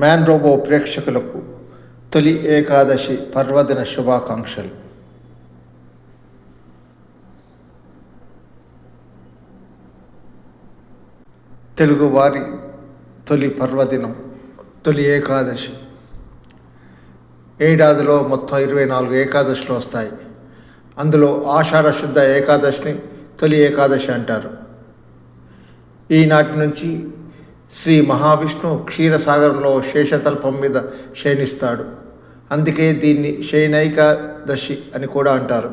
Man robo ప్రేక్షకులకు తొలి ఏకాదశి పర్వదిన శుభాకాంక్షలు. తెలుగువారి తొలి పర్వదినం తొలి ఏకాదశి. ఏడాదిలో మొత్తం 24 ఏకాదశులు వస్తాయి. అందులో ఆషాఢ శుద్ధ ఏకాదశిని తొలి ఏకాదశి అంటారు. ఈనాటి నుంచి శ్రీ మహావిష్ణువు క్షీరసాగరంలో శేషతల్పం మీద శయనిస్తాడు. అందుకే దీన్ని శయనైకాదశి అని కూడా అంటారు.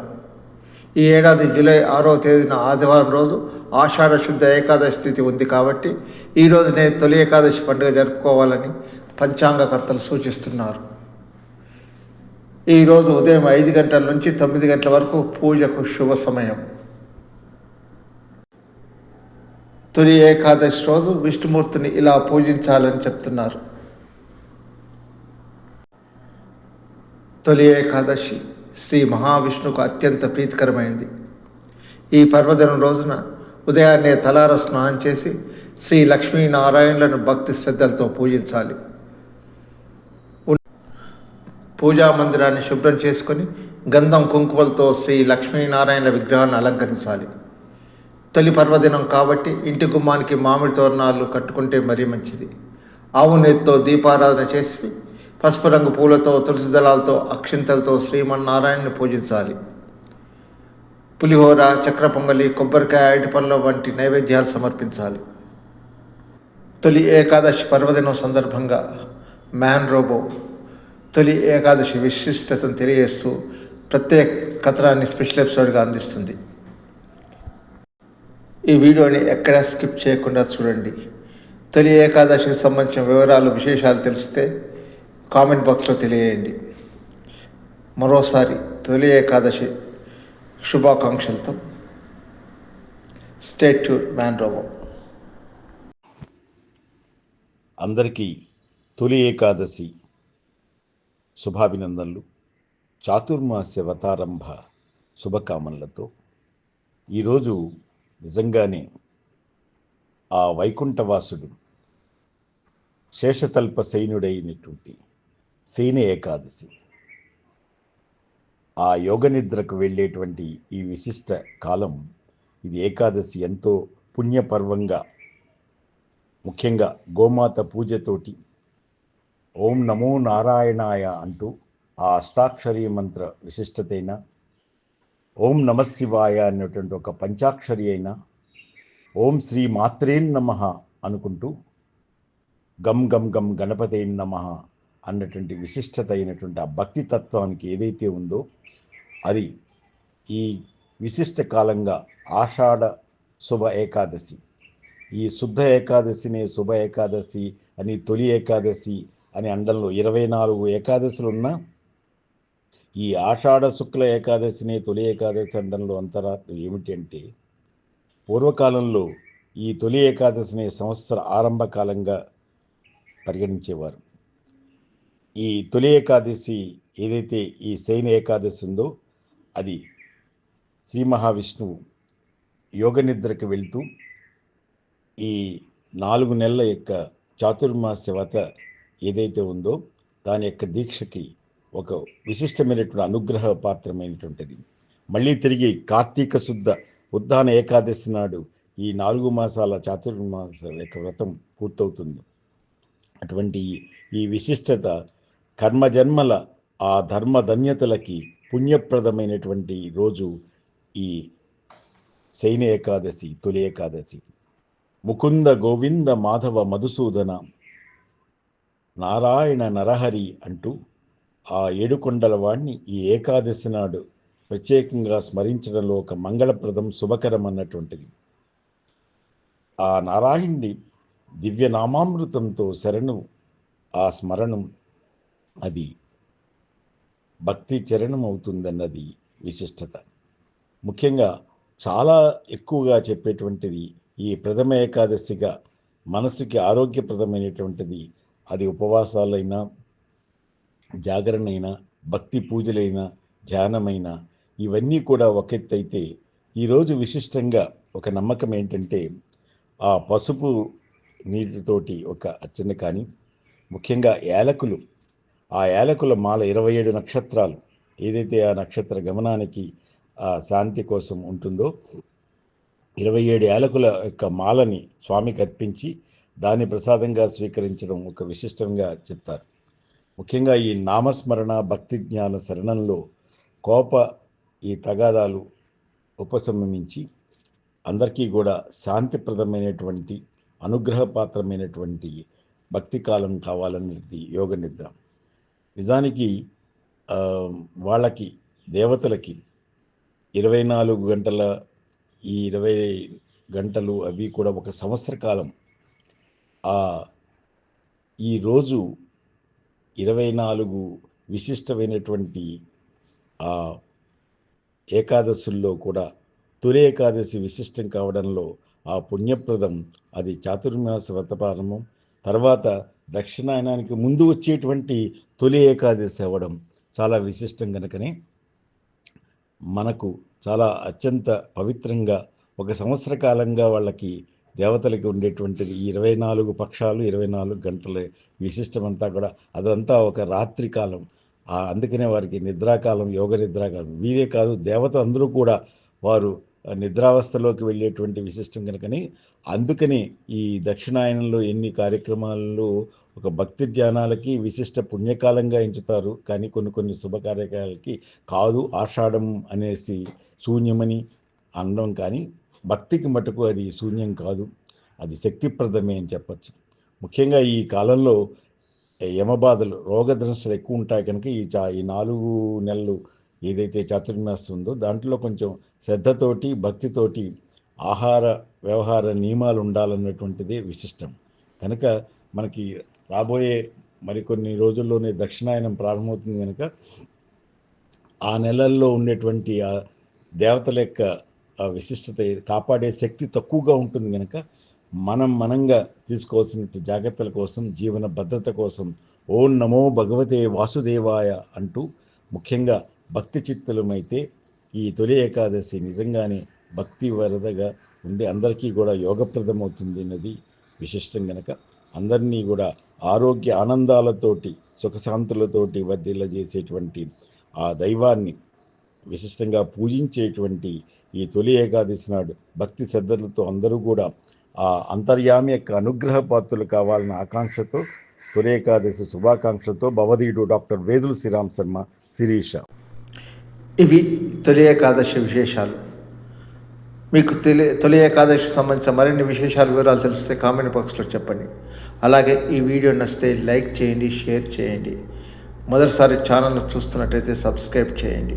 ఈ ఏడాది జూలై 6వ తేదీన ఆదివారం రోజు ఆషాఢ శుద్ధ ఏకాదశి తిథి ఉంది. కాబట్టి ఈ రోజునే తొలి ఏకాదశి పండుగ జరుపుకోవాలని పంచాంగకర్తలు సూచిస్తున్నారు. ఈరోజు ఉదయం 5 గంటల నుంచి 9 గంటల వరకు పూజకు శుభ సమయం. తొలి ఏకాదశి రోజు విష్ణుమూర్తిని ఇలా పూజించాలని చెప్తున్నారు. తొలి ఏకాదశి శ్రీ మహావిష్ణువుకు అత్యంత ప్రీతికరమైంది. ఈ పర్వదినం రోజున ఉదయాన్నే తలార స్నానం చేసి శ్రీ లక్ష్మీనారాయణులను భక్తి శ్రద్ధలతో పూజించాలి. పూజా మందిరాన్ని శుభ్రం చేసుకొని గంధం కుంకుమలతో శ్రీ లక్ష్మీనారాయణల విగ్రహాన్ని అలంకరించాలి. తొలి పర్వదినం కాబట్టి ఇంటి గుమ్మానికి మామిడి తోరణాలు కట్టుకుంటే మరీ మంచిది. ఆవు నెయ్యితో దీపారాధన చేసి పసుపు రంగు పూలతో తులసి దళాలతో అక్షింతలతో శ్రీమన్నారాయణని పూజించాలి. పులిహోర, చక్ర పొంగలి, కొబ్బరికాయ, అరటిపండ్ల వంటి నైవేద్యాలు సమర్పించాలి. తొలి ఏకాదశి పర్వదినం సందర్భంగా మ్యాన్ రోబో తొలి ఏకాదశి విశిష్టతను తెలియజేస్తూ ప్రత్యేక కథనాన్ని స్పెషల్ ఎపిసోడ్గా అందిస్తుంది. ఈ వీడియోని ఎక్కడా స్కిప్ చేయకుండా చూడండి. తొలి ఏకాదశికి సంబంధించిన వివరాలు, విశేషాలు తెలిస్తే కామెంట్ బాక్స్లో తెలియజేయండి. మరోసారి తొలి ఏకాదశి శుభాకాంక్షలతో స్టే ట్యూన్డ్ మ్యాన్ రోబో. అందరికీ తొలి ఏకాదశి శుభాభినందనలు. చాతుర్మాస్య అవతారంభ శుభకామనలతో ఈరోజు నిజంగానే ఆ వైకుంఠవాసుడు శేషతల్ప శయనుడైనటువంటి శయన ఏకాదశి, ఆ యోగ నిద్రకు వెళ్ళేటువంటి ఈ విశిష్ట కాలం, ఇది ఏకాదశి ఎంతో పుణ్యపర్వంగా, ముఖ్యంగా గోమాత పూజతోటి ఓం నమో నారాయణాయ అంటూ ఆ అష్టాక్షరీ మంత్ర విశిష్టతైన ఓం నమశివాయ అనేటువంటి ఒక పంచాక్షరి అయిన ఓం శ్రీ మాత్రేన్ నమః అనుకుంటూ గం గం గం గణపతేన్ నమః అన్నటువంటి విశిష్టత అయినటువంటి ఆ భక్తి తత్వానికి ఏదైతే ఉందో అది ఈ విశిష్ట కాలంగా ఆషాఢ శుభ ఏకాదశి, ఈ శుద్ధ ఏకాదశినే శుభ ఏకాదశి అని, తొలి ఏకాదశి అని అండంలో 24 ఏకాదశులు ఉన్నా ఈ ఆషాఢ శుక్ల ఏకాదశినే తొలి ఏకాదశి అండంలో అంతరార్థం ఏమిటి అంటే, పూర్వకాలంలో ఈ తొలి ఏకాదశిని సంవత్సర ఆరంభ కాలంగా పరిగణించేవారు. ఈ తొలి ఏకాదశి ఏదైతే ఈ శయన ఏకాదశి ఉందో అది శ్రీ మహావిష్ణువు యోగ నిద్రకు వెళ్తూ ఈ 4 నెలల యొక్క చాతుర్మాస్య వ్రత ఏదైతే ఉందో దాని యొక్క దీక్షకి ఒక విశిష్టమైనటువంటి అనుగ్రహ పాత్రమైనటువంటిది. మళ్ళీ తిరిగి కార్తీక శుద్ధ ఉద్దాన ఏకాదశి నాడు ఈ 4 మాసాల చాతుర్మాస యొక్క వ్రతం పూర్తవుతుంది. అటువంటి ఈ విశిష్టత కర్మజన్మల ఆ ధర్మధన్యతలకి పుణ్యప్రదమైనటువంటి రోజు ఈ శయన ఏకాదశి, తొలి ఏకాదశి. ముకుంద గోవింద మాధవ మధుసూదన నారాయణ నరహరి అంటూ ఆ 7 కొండల వాణ్ణి ఈ ఏకాదశి నాడు ప్రత్యేకంగా స్మరించడంలో ఒక మంగళప్రదం, శుభకరం అన్నటువంటిది. ఆ నారాయణుడి దివ్యనామామృతంతో శరణు, ఆ స్మరణం అది భక్తి చరణం అవుతుందన్నది విశిష్టత. ముఖ్యంగా చాలా ఎక్కువగా చెప్పేటువంటిది ఈ ప్రథమ ఏకాదశిగా మనసుకి ఆరోగ్యప్రదమైనటువంటిది. అది ఉపవాసాలైనా, జాగరణైనా, భక్తి పూజలైనా, ధ్యానమైనా ఇవన్నీ కూడా ఒక ఎత్తైతే, ఈరోజు విశిష్టంగా ఒక నమ్మకం ఏంటంటే, ఆ పసుపు నీటితోటి ఒక అర్చన కానీ, ముఖ్యంగా యాలకులు, ఆ యాలకుల మాల 27 నక్షత్రాలు ఏదైతే ఆ నక్షత్ర గమనానికి శాంతి కోసం ఉంటుందో 27 యాలకుల యొక్క మాలని స్వామికి అర్పించి దాన్ని ప్రసాదంగా స్వీకరించడం ఒక విశిష్టంగా చెప్తారు. ముఖ్యంగా ఈ నామస్మరణ భక్తి జ్ఞాన శరణంలో ఈ తగాదాలు ఉపశమించి అందరికీ కూడా శాంతిప్రదమైనటువంటి అనుగ్రహపాత్రమైనటువంటి భక్తి కాలం కావాలనేది యోగ నిద్ర. నిజానికి వాళ్ళకి దేవతలకి 24 గంటల ఈ 20 గంటలు అవి కూడా ఒక సంవత్సర కాలం. ఈరోజు 24 విశిష్టమైనటువంటి ఏకాదశుల్లో కూడా తొలి ఏకాదశి విశిష్టం కావడంలో ఆ పుణ్యప్రదం అది చాతుర్మాస వ్రతపారణం, తర్వాత దక్షిణాయనానికి ముందు వచ్చేటువంటి తొలి ఏకాదశి అవ్వడం చాలా విశిష్టం కనుకనే మనకు చాలా అత్యంత పవిత్రంగా ఒక సంవత్సర కాలంగా వాళ్ళకి దేవతలకి ఉండేటువంటిది ఈ 24 పక్షాలు 24 గంటల విశిష్టమంతా కూడా అదంతా ఒక రాత్రి కాలం. అందుకనే వారికి నిద్రాకాలం, యోగ నిద్రాకాలం. వీరే కాదు దేవత అందరూ కూడా వారు నిద్రావస్థలోకి వెళ్ళేటువంటి విశిష్టం కనుకని అందుకని ఈ దక్షిణాయనంలో ఎన్ని కార్యక్రమాల్లో ఒక భక్తి ధ్యానాలకి విశిష్ట పుణ్యకాలంగా ఎంచుతారు. కానీ కొన్ని శుభకార్యకాలకి కాదు, ఆషాఢం అనేసి శూన్యమని అనడం, కానీ భక్తికి మటుకు అది శూన్యం కాదు, అది శక్తిప్రదమే అని చెప్పచ్చు. ముఖ్యంగా ఈ కాలంలో యమబాధలు, రోగదృశ్యాలు ఎక్కువ ఉంటాయి కనుక ఈ 4 నెలలు ఏదైతే చాతుర్మాసం ఉందో దాంట్లో కొంచెం శ్రద్ధతోటి భక్తితోటి ఆహార వ్యవహార నియమాలు ఉండాలన్నటువంటిదే విశిష్టం. కనుక మనకి రాబోయే మరికొన్ని రోజుల్లోనే దక్షిణాయనం ప్రారంభమవుతుంది కనుక ఆ నెలల్లో ఉండేటువంటి ఆ దేవతల యొక్క విశిష్టత కాపాడే శక్తి తక్కువగా ఉంటుంది కనుక మనంగా తీసుకోవాల్సిన జాగ్రత్తల కోసం, జీవన భద్రత కోసం ఓం నమో భగవతే వాసుదేవాయ అంటూ ముఖ్యంగా భక్తి చిత్తులమైతే ఈ తొలి ఏకాదశి నిజంగానే భక్తి వరదగా ఉండి అందరికీ కూడా యోగప్రదమవుతుంది అన్నది విశిష్టం కనుక అందరినీ కూడా ఆరోగ్య ఆనందాలతోటి సుఖశాంతులతోటి వర్ధిల్ల చేసేటువంటి ఆ దైవాన్ని విశిష్టంగా పూజించేటువంటి ఈ తొలి ఏకాదశి నాడు భక్తి శ్రద్ధలతో అందరూ కూడా ఆ అంతర్యామి యొక్క అనుగ్రహ పాత్రులు కావాలన్న ఆకాంక్షతో తొలి ఏకాదశి శుభాకాంక్షతో భవదీయుడు డాక్టర్ వేదుల శ్రీరామ్ శర్మ, శిరీష. ఇవి తొలి ఏకాదశి విశేషాలు. మీకు తొలి ఏకాదశి సంబంధించిన మరిన్ని విశేషాలు వివరాలు తెలిస్తే కామెంట్ బాక్స్లో చెప్పండి. అలాగే ఈ వీడియో నచ్చితే లైక్ చేయండి, షేర్ చేయండి. మొదటిసారి ఛానల్ను చూస్తున్నట్టయితే సబ్స్క్రైబ్ చేయండి.